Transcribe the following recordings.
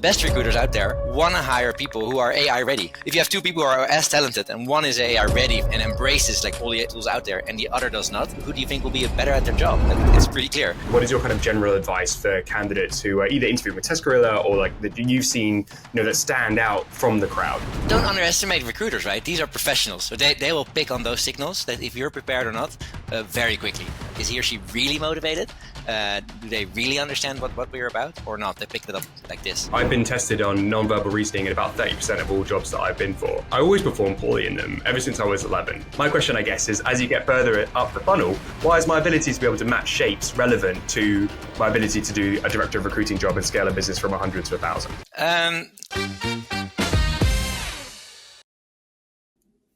best recruiters out there want to hire people who are AI ready. If you have two people who are as talented and one is AI ready and embraces like all the tools out there and the other does not, who do you think will be better at their job? It's pretty clear. What is your kind of general advice for candidates who are either interviewing with TestGorilla or like that you've seen, that stand out from the crowd? Don't underestimate recruiters, right? These are professionals. So they will pick on those signals that if you're prepared or not very quickly. Is he or she really motivated? Do they really understand what we're about or not? They picked it up like this. I've been tested on non-verbal reasoning in about 30% of all jobs that I've been for. I always perform poorly in them ever since I was 11. My question, I guess, is as you get further up the funnel, why is my ability to be able to match shapes relevant to my ability to do a director of recruiting job and scale a business from 100 to 1,000?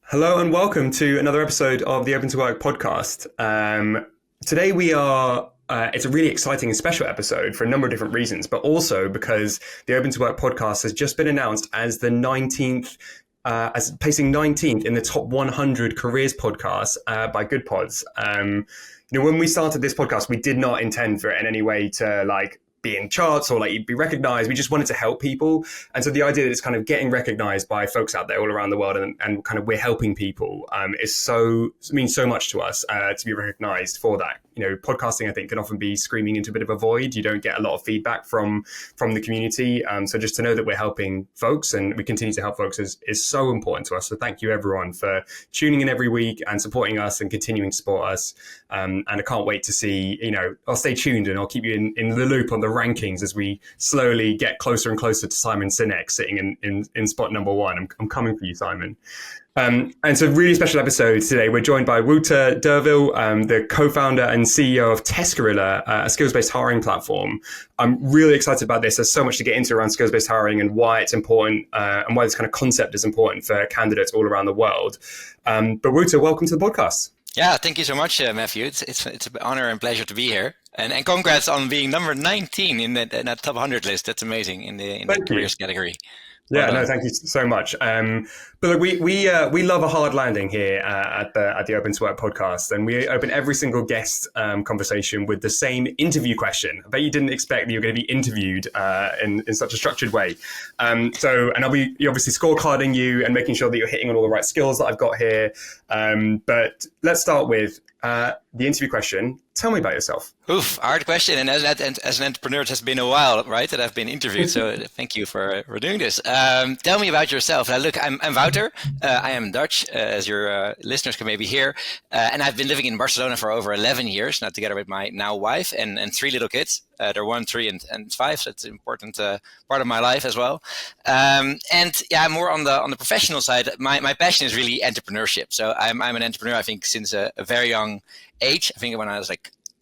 Hello and welcome to another episode of the Open to Work podcast. Today we are, it's a really exciting and special episode for a number of different reasons, but also because the Open to Work podcast has just been announced as the 19th, as placing 19th in the top 100 careers podcasts by Good Pods. When we started this podcast, we did not intend for it in any way to be in charts or be recognized. We just wanted to help people. And so the idea that it's kind of getting recognized by folks out there all around the world and kind of we're helping people means so much to us to be recognized for that. Podcasting, I think, can often be screaming into a bit of a void. You don't get a lot of feedback from the community. So just to know that we're helping folks and we continue to help folks is so important to us. So thank you everyone for tuning in every week and supporting us and continuing to support us. And I can't wait to see, I'll stay tuned and I'll keep you in the loop on the rankings as we slowly get closer and closer to Simon Sinek sitting in spot number one. I'm coming for you, Simon. And so really special episode today. We're joined by Wouter Durville, the co-founder and CEO of TestGorilla, a skills-based hiring platform. I'm really excited about this. There's so much to get into around skills-based hiring and why it's important and why this kind of concept is important for candidates all around the world. But Wouter, welcome to the podcast. Yeah, thank you so much, Matthew. It's an honor and pleasure to be here. And congrats on being number 19 in that top 100 list. That's amazing in the careers category. Yeah, no, thank you so much. But look, we love a hard landing here at the Open to Work podcast, and we open every single guest conversation with the same interview question. I bet you didn't expect that you're going to be interviewed in such a structured way. And I'll be obviously scorecarding you and making sure that you're hitting on all the right skills that I've got here. But let's start with the interview question. Tell me about yourself. Oof, hard question. And as an entrepreneur, it has been a while, right, that I've been interviewed. So thank you for doing this. Tell me about yourself. Now, look, I'm Wouter. I am Dutch, as your listeners can maybe hear. And I've been living in Barcelona for over 11 years, now together with my now wife and 3 little kids. They're 1, 3, and 5. So it's an important part of my life as well. And yeah, more on the professional side. My passion is really entrepreneurship. So I'm an entrepreneur, I think, since a very young age. I think when I was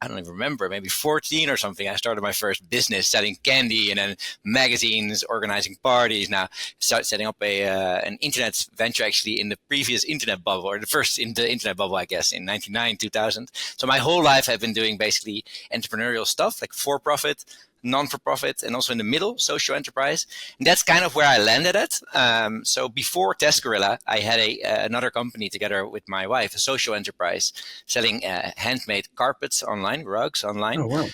I don't even remember, maybe 14 or something, I started my first business selling candy and then magazines, organizing parties. Now, started setting up an internet venture actually in the previous internet bubble, or the first in the internet bubble, I guess, in 99, 2000. So my whole life I've been doing basically entrepreneurial stuff, like for-profit, non-for-profit, and also in the middle, social enterprise. And that's kind of where I landed at. So before TestGorilla, I had another company together with my wife, a social enterprise, selling handmade carpets online, rugs online. Oh, wow.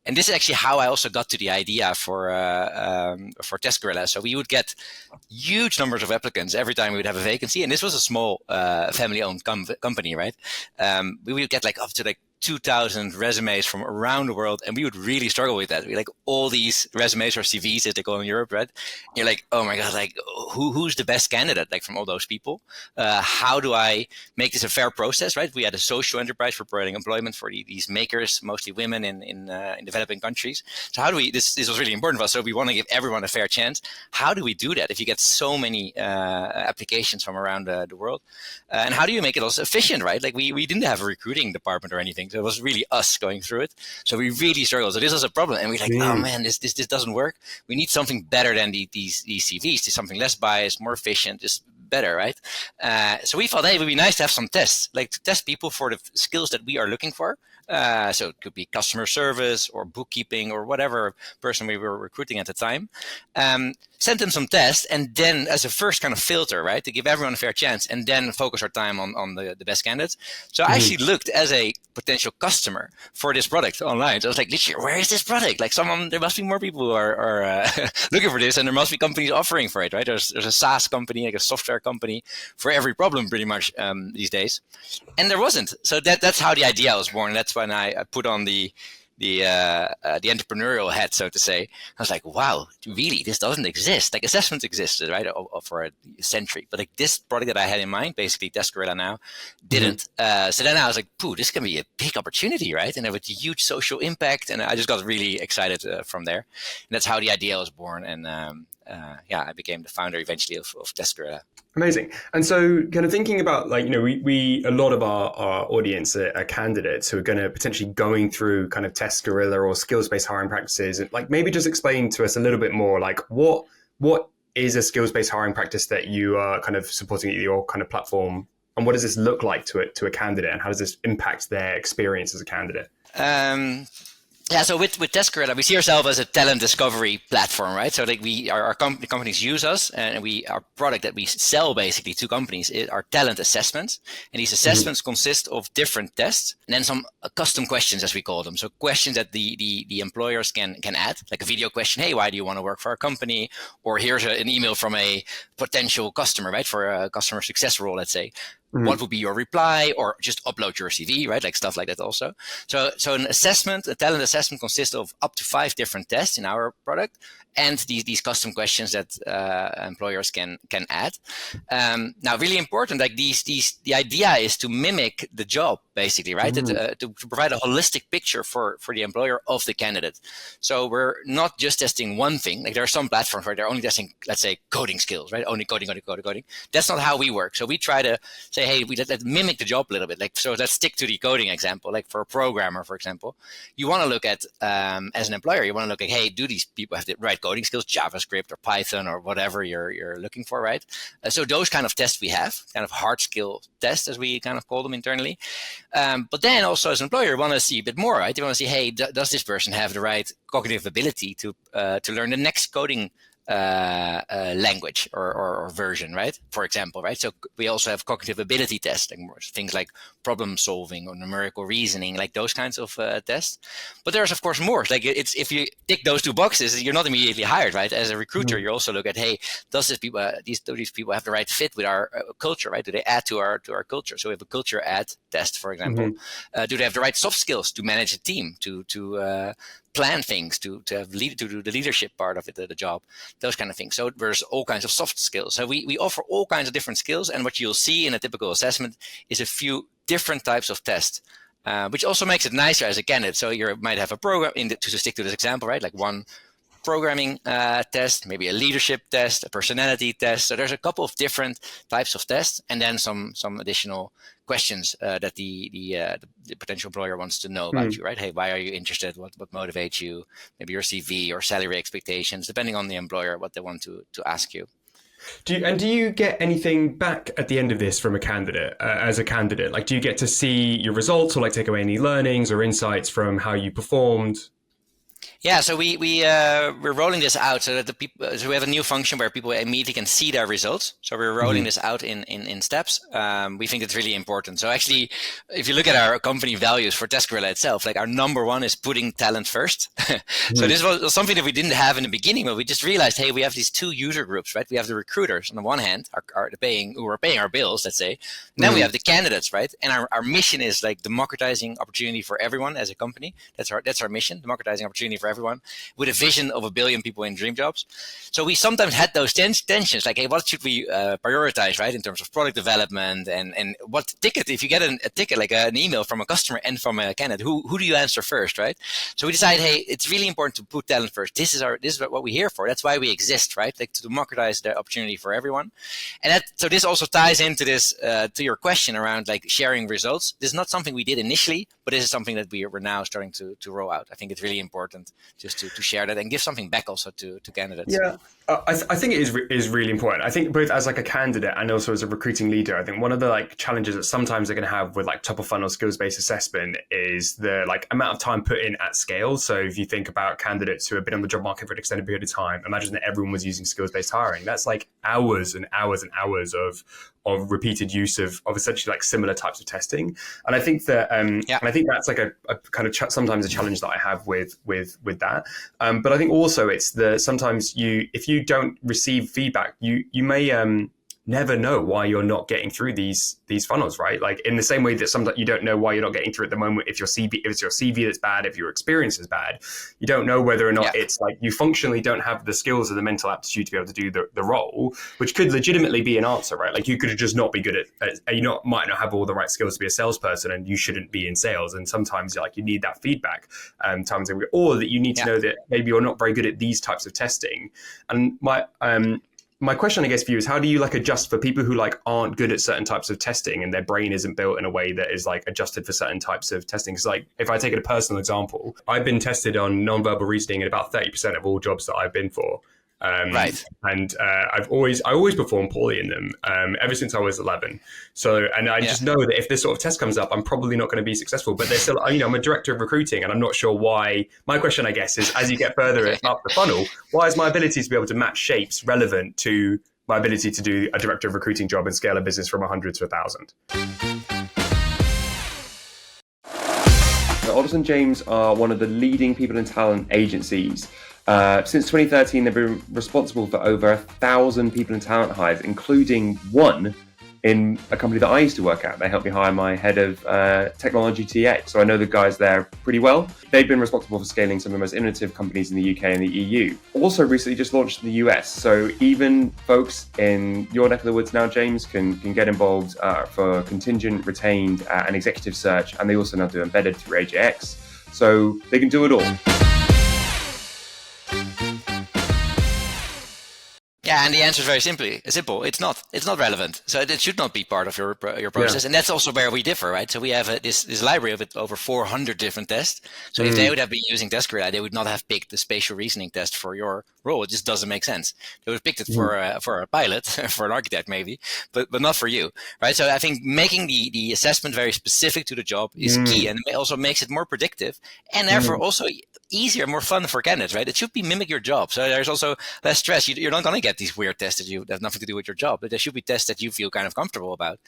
And this is actually how I also got to the idea for TestGorilla. So we would get huge numbers of applicants every time we would have a vacancy. And this was a small family-owned company, right? We would get up to 2,000 resumes from around the world, and we would really struggle with that. We all these resumes or CVs, as they call in Europe, right? You're like, oh my god, who's the best candidate from all those people? How do I make this a fair process, right? We had a social enterprise for providing employment for these makers, mostly women in developing countries. So how do we? This was really important for us. So we want to give everyone a fair chance. How do we do that if you get so many applications from around the world? And how do you make it also efficient, right? We didn't have a recruiting department or anything. So it was really us going through it. So we really struggled. So this was a problem. And we're like, oh man, this doesn't work. We need something better than these CVs. There's something less biased, more efficient, just better, right? So we thought, hey, it would be nice to have some tests, to test people for the skills that we are looking for. So it could be customer service or bookkeeping or whatever person we were recruiting at the time. Send them some tests, and then as a first kind of filter, right, to give everyone a fair chance, and then focus our time on the best candidates. So I actually looked as a potential customer for this product online. So I was like, literally, where is this product? Like there must be more people who are looking for this, and there must be companies offering for it, right? There's a SaaS company, like a software company for every problem pretty much these days. And there wasn't. So that's how the idea was born. That's when I put on the entrepreneurial hat, so to say. I was like, wow, really, this doesn't exist. Like assessments existed, right, for a century, but like this product that I had in mind, basically TestGorilla now, didn't. So then I was like, pooh, this can be a big opportunity, right? And with a huge social impact, and I just got really excited from there. And that's how the idea was born. And I became the founder eventually of TestGorilla. Amazing. And so kind of thinking about like, we a lot of our audience are candidates who are going to potentially going through kind of TestGorilla or skills-based hiring practices. Like maybe just explain to us a little bit more, like what is a skills-based hiring practice that you are kind of supporting at your kind of platform, and what does this look like to a candidate, and how does this impact their experience as a candidate? So with TestGorilla, we see ourselves as a talent discovery platform, right? So like our companies use us, and our product that we sell basically to companies are talent assessments. And these assessments consist of different tests and then some custom questions, as we call them. So questions that the employers can add, like a video question. Hey, why do you want to work for our company? Or here's an email from a potential customer, right? For a customer success role, let's say. What would be your reply, or just upload your CV, right? Like stuff like that also. So a talent assessment consists of up to 5 different tests in our product, and these custom questions that employers can add. Now, really important, like the idea is to mimic the job, basically, right? To provide a holistic picture for the employer of the candidate. So we're not just testing one thing. Like there are some platforms where they're only testing, let's say, coding skills, right? Only coding. That's not how we work. So we try to say, hey, let's mimic the job a little bit. Like, so let's stick to the coding example. Like for a programmer, for example, you want to look at, as an employer, you want to look at, hey, do these people have the right coding skills, JavaScript or Python or whatever you're looking for, right? So those kind of tests we have, kind of hard skill tests, as we kind of call them internally. But then also as an employer, you want to see a bit more, right? You want to see, hey, does this person have the right cognitive ability to learn the next coding language or version, right? For example, right? So we also have cognitive ability testing, things like problem solving or numerical reasoning, like those kinds of tests. But there's of course more. Like if you tick those 2 boxes, you're not immediately hired, right? As a recruiter, you also look at, hey, does these people have the right fit with our culture, right? Do they add to our culture? So we have a culture add test, for example. Do they have the right soft skills to manage a team, to plan things, to do the leadership part of it, the job, those kind of things. So there's all kinds of soft skills. So we offer all kinds of different skills, and what you'll see in a typical assessment is a few different types of tests, which also makes it nicer as a candidate. So you might have a program to stick to this example, right? Like one programming test, maybe a leadership test, a personality test. So there's a couple of different types of tests, and then some additional questions that the potential employer wants to know about you, right? Hey, why are you interested? What motivates you? Maybe your CV or salary expectations, depending on the employer, what they want to ask you. Do you get anything back at the end of this from a candidate, as a candidate? Like, do you get to see your results, or like take away any learnings or insights from how you performed? Yeah, so we're rolling this out so that so we have a new function where people immediately can see their results. So we're rolling this out in steps. We think it's really important. So actually, if you look at our company values for TestGorilla itself, like our number 1 is putting talent first. So this was something that we didn't have in the beginning, but we just realized, hey, we have these 2 user groups, right? We have the recruiters on the one hand, who are paying our bills, let's say. And then we have the candidates, right? And our mission is like democratizing opportunity for everyone as a company. That's our mission, democratizing opportunity for everyone, with a vision of 1 billion people in dream jobs. So we sometimes had those tensions, like, hey, what should we prioritize, right, in terms of product development, and what ticket, if you get a ticket, like an email from a customer and from a candidate, who do you answer first, right? So we decided, hey, it's really important to put talent first. This is what we're here for. That's why we exist, right? Like to democratize the opportunity for everyone. And so this also ties into this, to your question around like sharing results. This is not something we did initially, but this is something that we're now starting to roll out. I think it's really important just to share that and give something back also to candidates. Yeah, I think it is really important. I think both as like a candidate and also as a recruiting leader, I think one of the like challenges that sometimes they're going to have with like top of funnel skills-based assessment is the like amount of time put in at scale. So if you think about candidates who have been on the job market for an extended period of time, imagine that everyone was using skills-based hiring. That's like hours and hours and hours of repeated use of essentially like similar types of testing. And I think that and I think that's like a kind of sometimes a challenge that I have with that. But I think also it's sometimes if you don't receive feedback, you may never know why you're not getting through these funnels, right? Like in the same way that sometimes you don't know why you're not getting through at the moment if it's your CV that's bad, if your experience is bad, you don't know whether or not it's like you functionally don't have the skills or the mental aptitude to be able to do the role, which could legitimately be an answer, right? Like you could just not be good at might not have all the right skills to be a salesperson, and you shouldn't be in sales. And sometimes like you need that feedback, or that you need to know that maybe you're not very good at these types of testing. And my question, I guess, for you is how do you like adjust for people who like aren't good at certain types of testing and their brain isn't built in a way that is like adjusted for certain types of testing? Because like if I take it a personal example, I've been tested on nonverbal reasoning in about 30% of all jobs that I've been for. Right. And I always perform poorly in them ever since I was 11. So, and I just know that if this sort of test comes up, I'm probably not going to be successful. But there's still, I'm a director of recruiting, and I'm not sure why. My question, I guess, is as you get further up the funnel, why is my ability to be able to match shapes relevant to my ability to do a director of recruiting job and scale a business from 100 to 1,000? Alderson James are one of the leading people and talent agencies. Since 2013, they've been responsible for over 1,000 people and talent hires, including one in a company that I used to work at. They helped me hire my head of technology TA. So I know the guys there pretty well. They've been responsible for scaling some of the most innovative companies in the UK and the EU. Also recently just launched in the US. So even folks in your neck of the woods now, James, can get involved for contingent, retained and executive search. And they also now do embedded through AJX. So they can do it all. Yeah, and the answer is very simple. It's not relevant. So it should not be part of your process. Yeah. And that's also where we differ, right? So we have this library of over 400 different tests. So if they would have been using TestGorilla, they would not have picked the spatial reasoning test for your role. It just doesn't make sense. They would have picked it for a pilot, for an architect maybe, but not for you, right? So I think making the assessment very specific to the job is key, and it also makes it more predictive, and therefore also easier, more fun for candidates, right? It should be mimic your job. So there's also less stress. You're not going to get these weird tests that have nothing to do with your job, but there should be tests that you feel kind of comfortable about.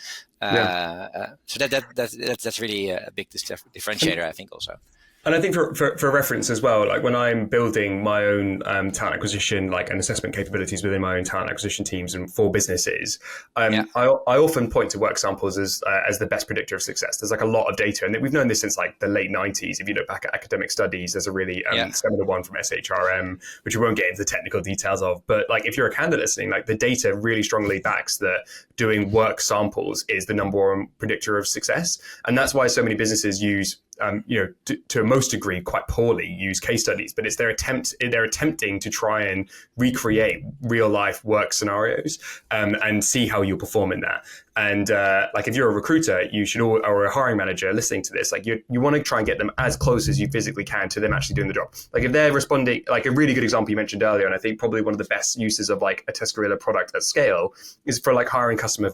So that's really a big differentiator, I think, also. And I think for reference as well, like when I'm building my own talent acquisition, like and assessment capabilities within my own talent acquisition teams and for businesses, I often point to work samples as the best predictor of success. There's like a lot of data, and we've known this since like the late 90s. If you look back at academic studies, there's a really similar one from SHRM, which we won't get into the technical details of. But like if you're a candidate listening, like the data really strongly backs that doing work samples is the number one predictor of success, and that's why so many businesses use. To a most degree, quite poorly use case studies, but it's they're attempting to try and recreate real life work scenarios and see how you perform in that. And like if you're a recruiter, you should or a hiring manager listening to this, like you want to try and get them as close as you physically can to them actually doing the job. Like if they're responding, like a really good example you mentioned earlier, and I think probably one of the best uses of like a TestGorilla product at scale is for like hiring customer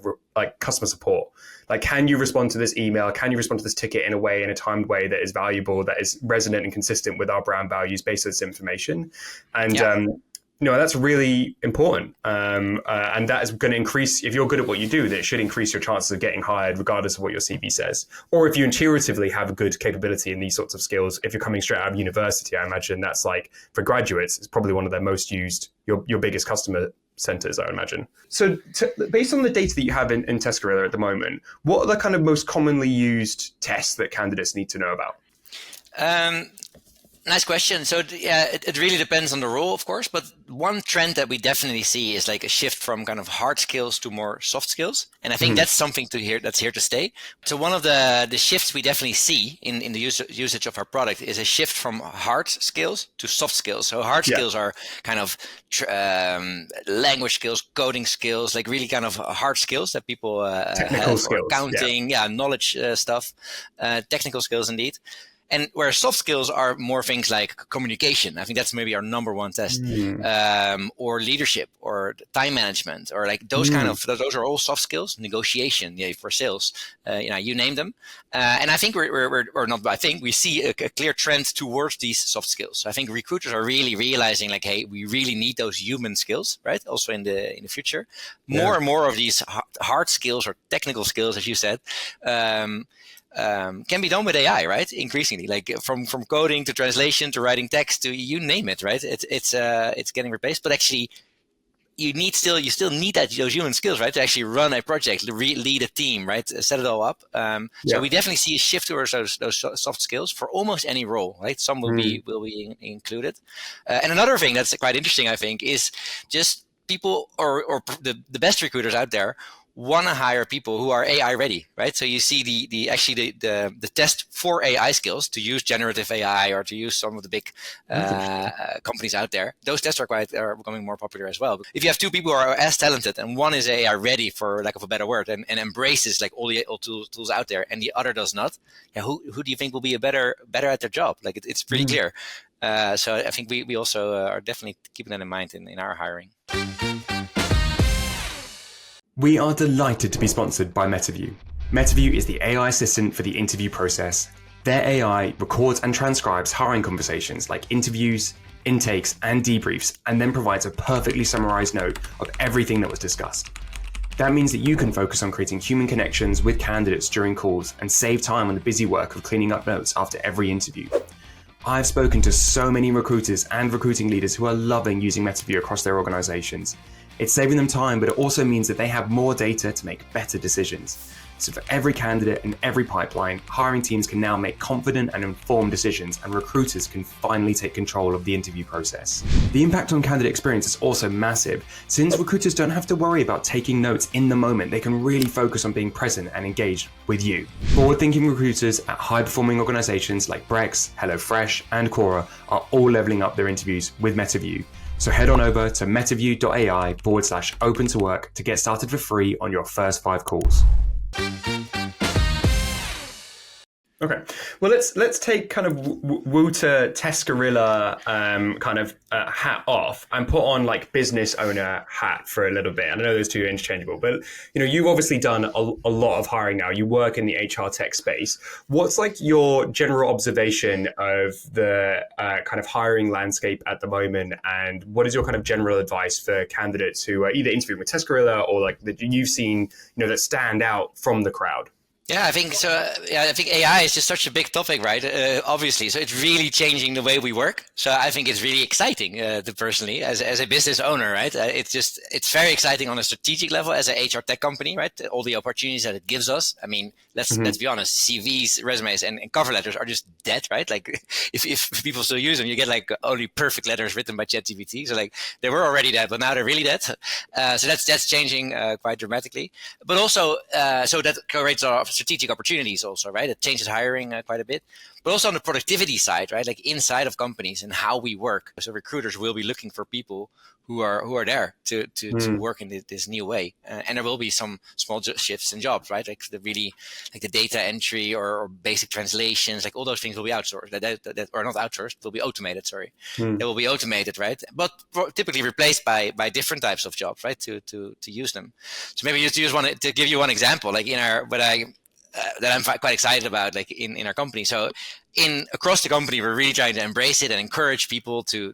support. Like, can you respond to this email? Can you respond to this ticket in a timed way that is valuable, that is resonant and consistent with our brand values based on this information? And that's really important. And that is going to increase, if you're good at what you do, that should increase your chances of getting hired regardless of what your CV says. Or if you intuitively have a good capability in these sorts of skills, if you're coming straight out of university, I imagine that's like, for graduates, it's probably one of their most used, your biggest customer centers, I would imagine. So based on the data that you have in TestGorilla at the moment, what are the kind of most commonly used tests that candidates need to know about? Nice question. So it really depends on the role, of course, but one trend that we definitely see is like a shift from kind of hard skills to more soft skills. And I think that's something that's here to stay. So one of the shifts we definitely see in the usage of our product is a shift from hard skills to soft skills. So hard skills are kind of language skills, coding skills, like really kind of hard skills that people technical have, skills, accounting, knowledge stuff, technical skills indeed. And where soft skills are more things like communication. I think that's maybe our number one test, or leadership, or time management, or like those kind of, those are all soft skills. Negotiation, for sales, you name them. And I think we see a clear trend towards these soft skills. So I think recruiters are really realizing like, hey, we really need those human skills, right? Also in the future, more and more of these hard skills or technical skills, as you said, can be done with AI, right? Increasingly, like from coding to translation to writing text to you name it, right? It's getting replaced, but actually you still need those human skills, right? To actually run a project, lead a team, right? Set it all up. So we definitely see a shift towards those soft skills for almost any role, right? Some will be included. And another thing that's quite interesting, I think, is just people or the best recruiters out there want to hire people who are AI ready, right? So you see the test for AI skills to use generative AI or to use some of the big companies out there. Those tests are becoming more popular as well. If you have two people who are as talented and one is AI ready, for lack of a better word, and embraces like all the tools out there, and the other does not, who do you think will be better at their job? Like it's pretty clear. So I think we also are definitely keeping that in mind in our hiring. We are delighted to be sponsored by Metaview. Metaview is the AI assistant for the interview process. Their AI records and transcribes hiring conversations like interviews, intakes, and debriefs, and then provides a perfectly summarized note of everything that was discussed. That means that you can focus on creating human connections with candidates during calls and save time on the busy work of cleaning up notes after every interview. I've spoken to so many recruiters and recruiting leaders who are loving using Metaview across their organizations. It's saving them time, but it also means that they have more data to make better decisions. So for every candidate and every pipeline, hiring teams can now make confident and informed decisions, and recruiters can finally take control of the interview process. The impact on candidate experience is also massive. Since recruiters don't have to worry about taking notes in the moment, they can really focus on being present and engaged with you. Forward-thinking recruiters at high-performing organizations like Brex, HelloFresh, and Quora are all leveling up their interviews with Metaview. So head on over to metaview.ai/open to work to get started for free on your first 5 calls. Okay, well let's take kind of Wouter TestGorilla hat off and put on like business owner hat for a little bit. And I know those two are interchangeable, but you've obviously done a lot of hiring now. You work in the HR tech space. What's like your general observation of the kind of hiring landscape at the moment, and what is your kind of general advice for candidates who are either interviewing with TestGorilla or like that you've seen that stand out from the crowd? Yeah, I think so. I think AI is just such a big topic, right? Obviously, so it's really changing the way we work. So I think it's really exciting, personally, as a business owner, right? It's very exciting on a strategic level as an HR tech company, right? All the opportunities that it gives us. I mean, let's be honest, CVs, resumes, and cover letters are just dead, right? Like if people still use them, you get like only perfect letters written by ChatGPT. So like they were already dead, but now they're really dead. So that's changing quite dramatically. But also, so that creates our strategic opportunities also, right? It changes hiring quite a bit, but also on the productivity side, right? Like inside of companies and how we work. So recruiters will be looking for people who are there to work in this new way, and there will be some small shifts in jobs, right? Like the data entry or basic translations, like all those things will be outsourced. That or not outsourced, will be automated. Sorry, they will be automated, right? But typically replaced by different types of jobs, right? To use them. So maybe just want to give you one example, like that I'm quite excited about, like in our company. So across the company, we're really trying to embrace it and encourage people to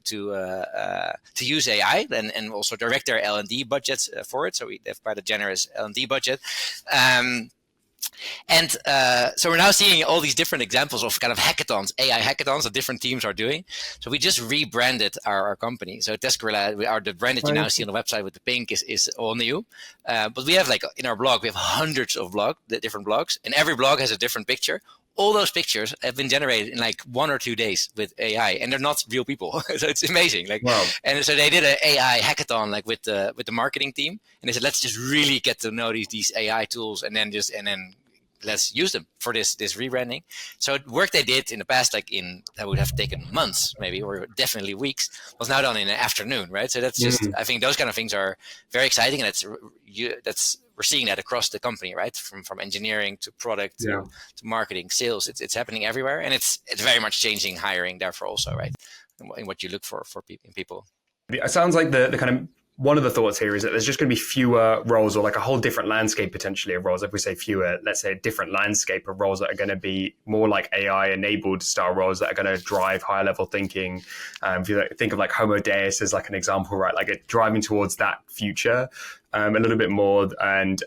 use AI and also direct their L&D budgets for it. So we have quite a generous L&D budget. So we're now seeing all these different examples of kind of hackathons, AI hackathons that different teams are doing. So we just rebranded our company. So TestGorilla, the brand that you now see on the website with the pink is all new. But we have, like, in our blog, we have hundreds of different blogs, and every blog has a different picture. All those pictures have been generated in like 1 or 2 days with AI, and they're not real people. So it's amazing. Like, wow. And so they did an AI hackathon, like with the marketing team, and they said, let's just really get to know these AI tools, and then let's use them for this rebranding. So work they did in the past, like that would have taken months maybe, or definitely weeks, was now done in an afternoon, right? So that's just, I think those kind of things are very exciting, and we're seeing that across the company, right? From engineering to product to marketing, sales. It's happening everywhere, and it's very much changing hiring, therefore also, right? In what you look for people. It sounds like the kind of one of the thoughts here is that there's just going to be fewer roles, or like a whole different landscape potentially of roles. If we say fewer, let's say a different landscape of roles that are going to be more like AI enabled style roles that are going to drive higher level thinking. If you think of like Homo Deus as like an example, right? Like driving towards that future a little bit more, and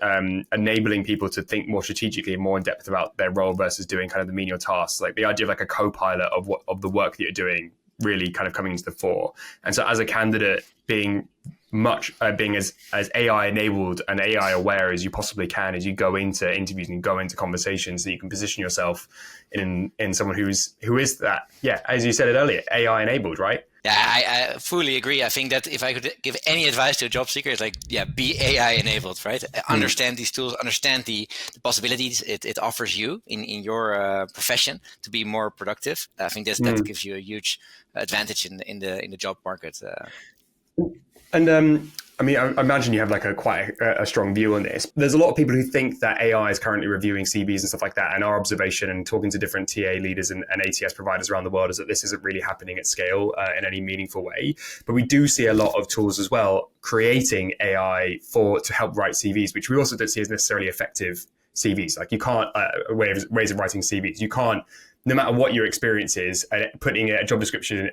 enabling people to think more strategically and more in depth about their role versus doing kind of the menial tasks. Like the idea of like a co-pilot of the work that you're doing really kind of coming into the fore. And so as a candidate, being as AI enabled and AI aware as you possibly can as you go into interviews and go into conversations, that you can position yourself in someone who is that, as you said it earlier, AI enabled, right? Yeah, I fully agree. I think that if I could give any advice to a job seeker, it's like, be AI enabled, right? Understand these tools, understand the possibilities it offers you in your profession to be more productive. I think that gives you a huge advantage in the job market. And I mean, I imagine you have like quite a strong view on this. There's a lot of people who think that AI is currently reviewing CVs and stuff like that. And our observation and talking to different TA leaders and ATS providers around the world is that this isn't really happening at scale in any meaningful way. But we do see a lot of tools as well creating AI to help write CVs, which we also don't see as necessarily effective CVs. Like you can't ways of writing CVs. You can't, no matter what your experience is, putting a job description,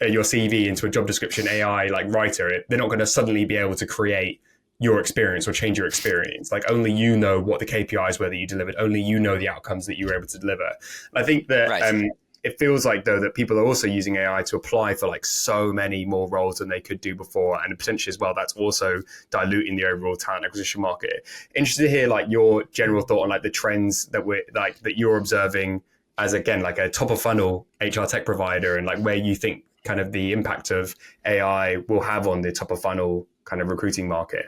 your CV into a job description AI like writer, they're not going to suddenly be able to create your experience or change your experience. Like only you know what the KPIs were that you delivered. Only you know the outcomes that you were able to deliver. I think that it feels like though that people are also using AI to apply for like so many more roles than they could do before, and potentially as well that's also diluting the overall talent acquisition market. Interested to hear like your general thought on like the trends that you're observing as, again, like a top of funnel HR tech provider, and like where you think kind of the impact of AI will have on the top of funnel kind of recruiting market.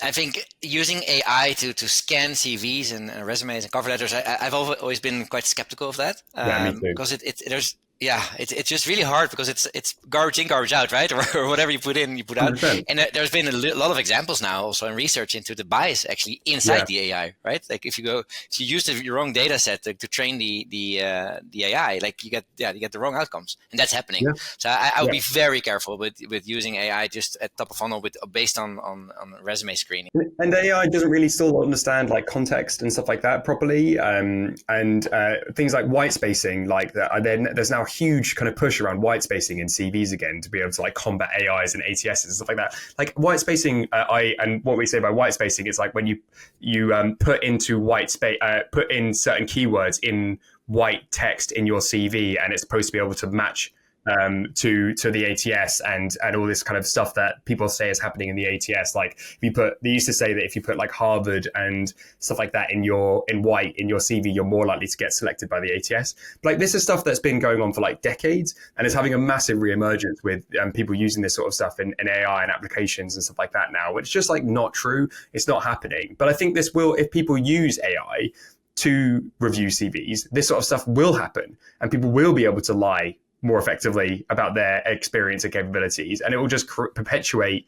I think using AI to scan CVs and resumes and cover letters, I've always been quite skeptical of that. Me too. Because it's just really hard, because it's garbage in, garbage out, right? Or whatever you put in, you put out. 100%. And there's been a lot of examples now also in research into the bias actually inside the AI, right? Like if you use the wrong data set to train the AI, like you get the wrong outcomes, and that's happening. Yeah. So I would be very careful with using AI just at top of funnel based on resume screening. And AI doesn't really still understand like context and stuff like that properly, and things like white spacing, like that. There's now huge kind of push around white spacing in CVs again to be able to like combat AIs and ATSs and stuff like that. Like white spacing, and what we say by white spacing is like when you put into white space, put in certain keywords in white text in your CV, and it's supposed to be able to match to the ATS and all this kind of stuff that people say is happening in the ATS. Like they used to say that if you put like Harvard and stuff like that in white in your CV, you're more likely to get selected by the ATS. But like this is stuff that's been going on for like decades, and it's having a massive reemergence with people using this sort of stuff in AI and applications and stuff like that now, which is just like not true. It's not happening. But I think this will, if people use AI to review CVs, this sort of stuff will happen, and people will be able to lie more effectively about their experience and capabilities, and it will just perpetuate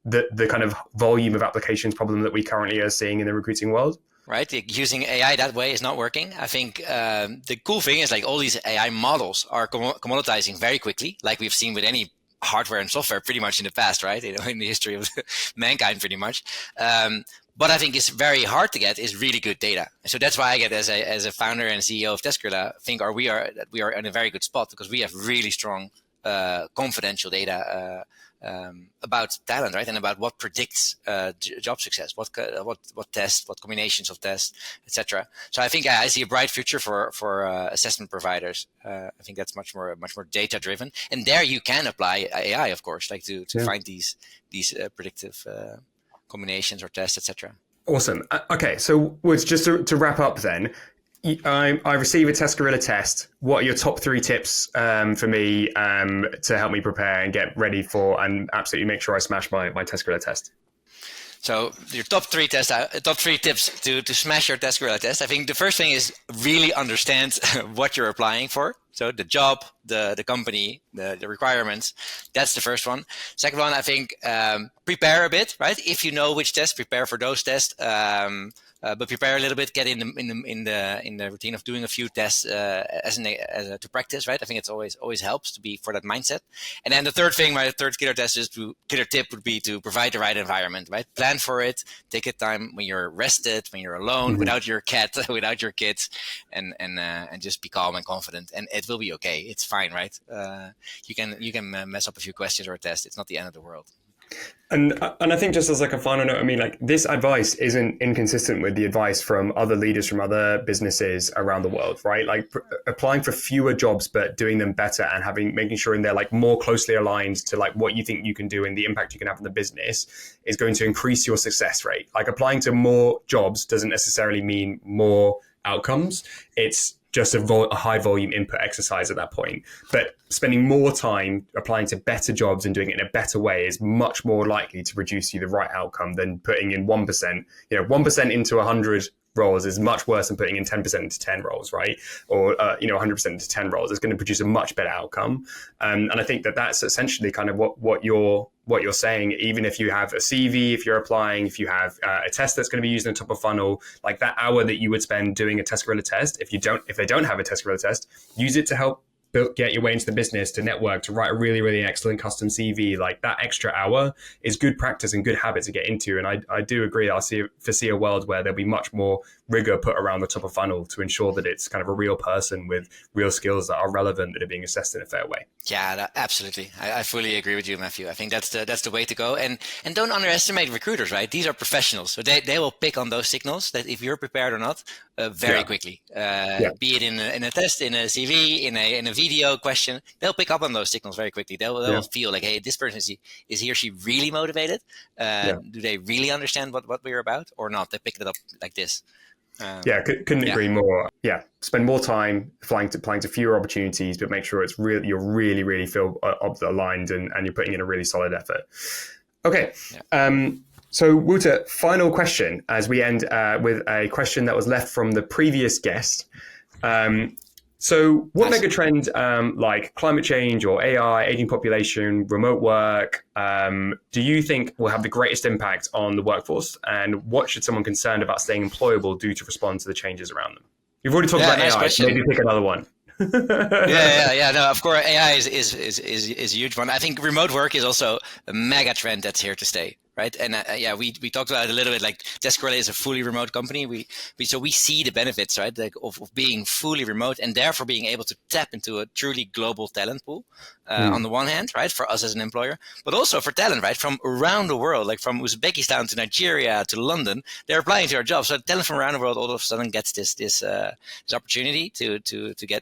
the kind of volume of applications problem that we currently are seeing in the recruiting world. Right, using AI that way is not working. I think the cool thing is like all these AI models are commoditizing very quickly, like we've seen with any hardware and software pretty much in the past, right? In the history of mankind, pretty much. But I think it's very hard to get is really good data. And so that's why I get as a founder and CEO of TestGorilla, think we are in a very good spot, because we have really strong confidential data about talent, right? And about what predicts job success, what tests, what combinations of tests, etc. So I think I see a bright future for assessment providers. I think that's much more data driven, and there you can apply AI, of course, like to find these predictive combinations or tests, etc. Awesome. Okay, so just to wrap up then, I receive a TestGorilla test. What are your top 3 tips for me to help me prepare and get ready for and absolutely make sure I smash my TestGorilla test? So your top three tips to smash your TestGorilla test. I think the first thing is really understand what you're applying for. So the job, the company, the requirements. That's the first one. Second one, I think prepare a bit, right? If you know which tests, prepare for those tests. But prepare a little bit. Get in the routine of doing a few tests to practice, right? I think it's always helps to be for that mindset. And then the third thing, my third killer tip would be to provide the right environment, right? Plan for it. Take your time when you're rested, when you're alone, without your cat, without your kids, and just be calm and confident. And it will be okay. It's fine, right? You can mess up a few questions or a test. It's not the end of the world. And I think just as like a final note, I mean, like this advice isn't inconsistent with the advice from other leaders from other businesses around the world, right? Like applying for fewer jobs, but doing them better and making sure they're like more closely aligned to like what you think you can do and the impact you can have on the business is going to increase your success rate. Like applying to more jobs doesn't necessarily mean more outcomes. It's just a high volume input exercise at that point. But spending more time applying to better jobs and doing it in a better way is much more likely to produce you the right outcome than putting in 1%. 1% into 100 roles is much worse than putting in 10% into 10 roles, right? Or 100% into 10 roles. It's going to produce a much better outcome. And I think that's essentially kind of what you're saying. Even if you have a CV, if you're applying, if you have a test that's going to be used in the top of funnel, like that hour that you would spend doing a TestGorilla test, if they don't have a TestGorilla test, use it to help get your way into the business, to network, to write a really, really excellent custom CV. Like that extra hour is good practice and good habit to get into. And I do agree. I foresee a world where there'll be much more rigor put around the top of funnel to ensure that it's kind of a real person with real skills that are relevant, that are being assessed in a fair way. Yeah, absolutely. I fully agree with you, Matthew. I think that's the way to go. And don't underestimate recruiters, right? These are professionals. So they will pick on those signals that if you're prepared or not very quickly. Be it in a test, in a CV, in a video question, they'll pick up on those signals very quickly. They'll feel like, hey, this person is he or she really motivated? Do they really understand what we're about or not? They pick it up like this. Couldn't agree more. Yeah, spend more time applying to fewer opportunities, but make sure it's you really, really feel aligned and you're putting in a really solid effort. Okay. Yeah. So Wouter, final question as we end with a question that was left from the previous guest. So what megatrend like climate change or AI, aging population, remote work, do you think will have the greatest impact on the workforce? And what should someone concerned about staying employable do to respond to the changes around them? You've already talked about AI, so maybe pick another one. No, of course, AI is a huge one. I think remote work is also a mega trend that's here to stay. Right. And we talked about it a little bit, like TestGorilla is a fully remote company. We see the benefits, right, like of being fully remote and therefore being able to tap into a truly global talent pool on the one hand, right, for us as an employer, but also for talent, right, from around the world, like from Uzbekistan to Nigeria to London, they're applying to our jobs. So talent from around the world all of a sudden gets this opportunity to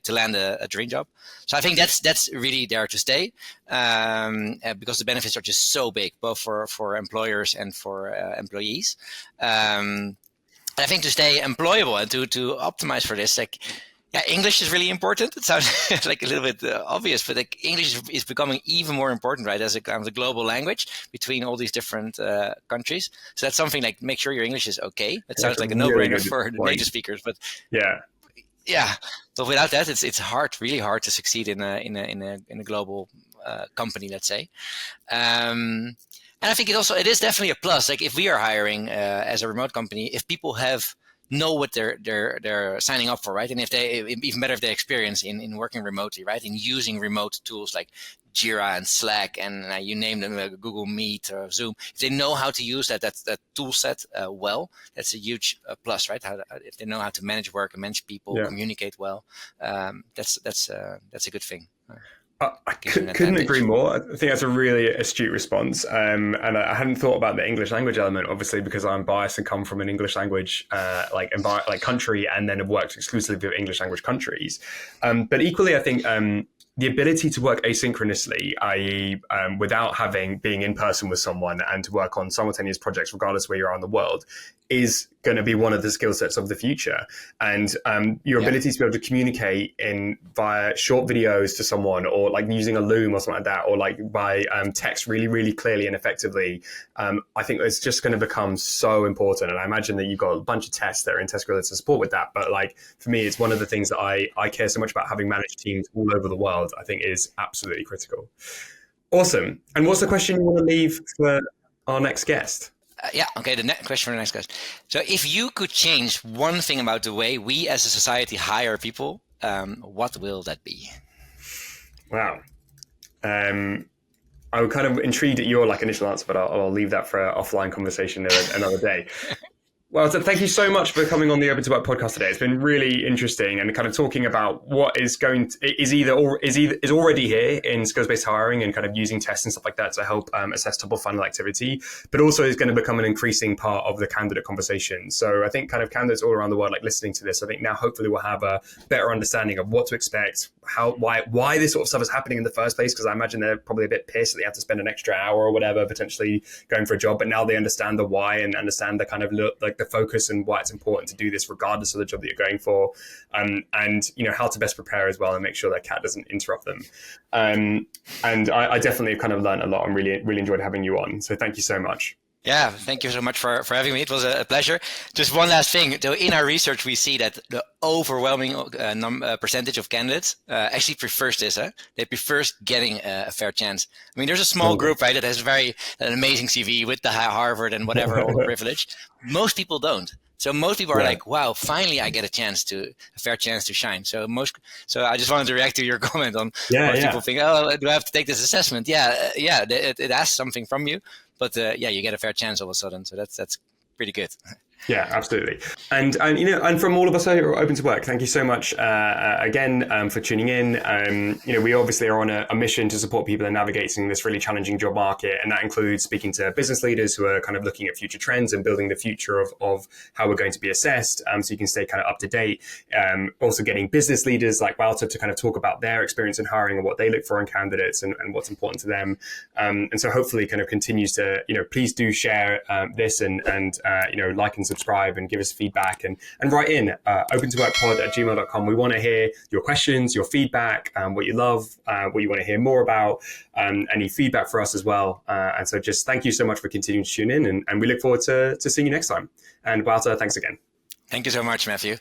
land a dream job. So I think that's really there to stay because the benefits are just so big, both for employers and for employees. And I think to stay employable and to optimize for this, English is really important. It sounds like a little bit obvious, but English is becoming even more important, right, as a kind of the global language between all these different countries. So that's something like make sure your English is okay. It sounds like a no-brainer for native speakers, but but without that, it's really hard to succeed in a global company, let's say. And I think it is definitely a plus. Like if we are hiring as a remote company, if people know what they're signing up for, right? And if even better if they experience in working remotely, right? In using remote tools like Jira and Slack and you name them, Google Meet or Zoom. If they know how to use that tool set well, that's a huge plus, right? If they know how to manage work and manage people, communicate well, that's a good thing. I couldn't agree more. I think that's a really astute response. And I hadn't thought about the English language element, obviously, because I'm biased and come from an English language country and then have worked exclusively with English language countries. But equally, I think the ability to work asynchronously, i.e., without being in person with someone, and to work on simultaneous projects, regardless where you are in the world, is going to be one of the skill sets of the future. And your ability to be able to communicate via short videos to someone, or like using a Loom or something like that, or like by text really, really clearly and effectively, I think it's just going to become so important. And I imagine that you've got a bunch of tests that are in TestGorilla to support with that. But like for me, it's one of the things that I care so much about, having managed teams all over the world, I think is absolutely critical. Awesome. And what's the question you want to leave for our next guest? Okay, the next question for the next guest. So if you could change one thing about the way we as a society hire people, what will that be? Wow. I'm kind of intrigued at your initial answer, but I'll leave that for an offline conversation another day. Well, so thank you so much for coming on the Open to Work podcast today. It's been really interesting, and kind of talking about what is already here in skills-based hiring, and kind of using tests and stuff like that to help assess top of funnel activity, but also is going to become an increasing part of the candidate conversation. So I think kind of candidates all around the world listening to this, I think now hopefully will have a better understanding of what to expect, why this sort of stuff is happening in the first place, because I imagine they're probably a bit pissed that they have to spend an extra hour or whatever potentially going for a job, but now they understand the why and understand the kind of the focus and why it's important to do this regardless of the job that you're going for, and how to best prepare as well and make sure that cat doesn't interrupt them. And I definitely kind of learned a lot and really enjoyed having you on, so thank you so much. Yeah, thank you so much for having me. It was a pleasure. Just one last thing. So in our research, we see that the overwhelming percentage of candidates actually prefers this. They prefer getting a fair chance. I mean, there's a small group, right, that has an amazing CV with the Harvard and whatever, all the privilege. Most people don't. So most people are like, wow, finally I get a fair chance to shine. So I just wanted to react to your comment on most people think, oh, do I have to take this assessment? It asks something from you. But you get a fair chance all of a sudden, so that's pretty good. Yeah, absolutely. And from all of us here at Open to Work, thank you so much again for tuning in. We obviously are on a mission to support people in navigating this really challenging job market, and that includes speaking to business leaders who are kind of looking at future trends and building the future of how we're going to be assessed, so you can stay kind of up to date. Also getting business leaders like Wouter to kind of talk about their experience in hiring and what they look for in candidates and what's important to them. And so hopefully kind of continues to, please do share this and like and subscribe and give us feedback and write in opentoworkpod@gmail.com. We want to hear your questions, your feedback, what you love, what you want to hear more about, any feedback for us as well. And so just thank you so much for continuing to tune in, and we look forward to seeing you next time. And Wouter, thanks again. Thank you so much, Matthew.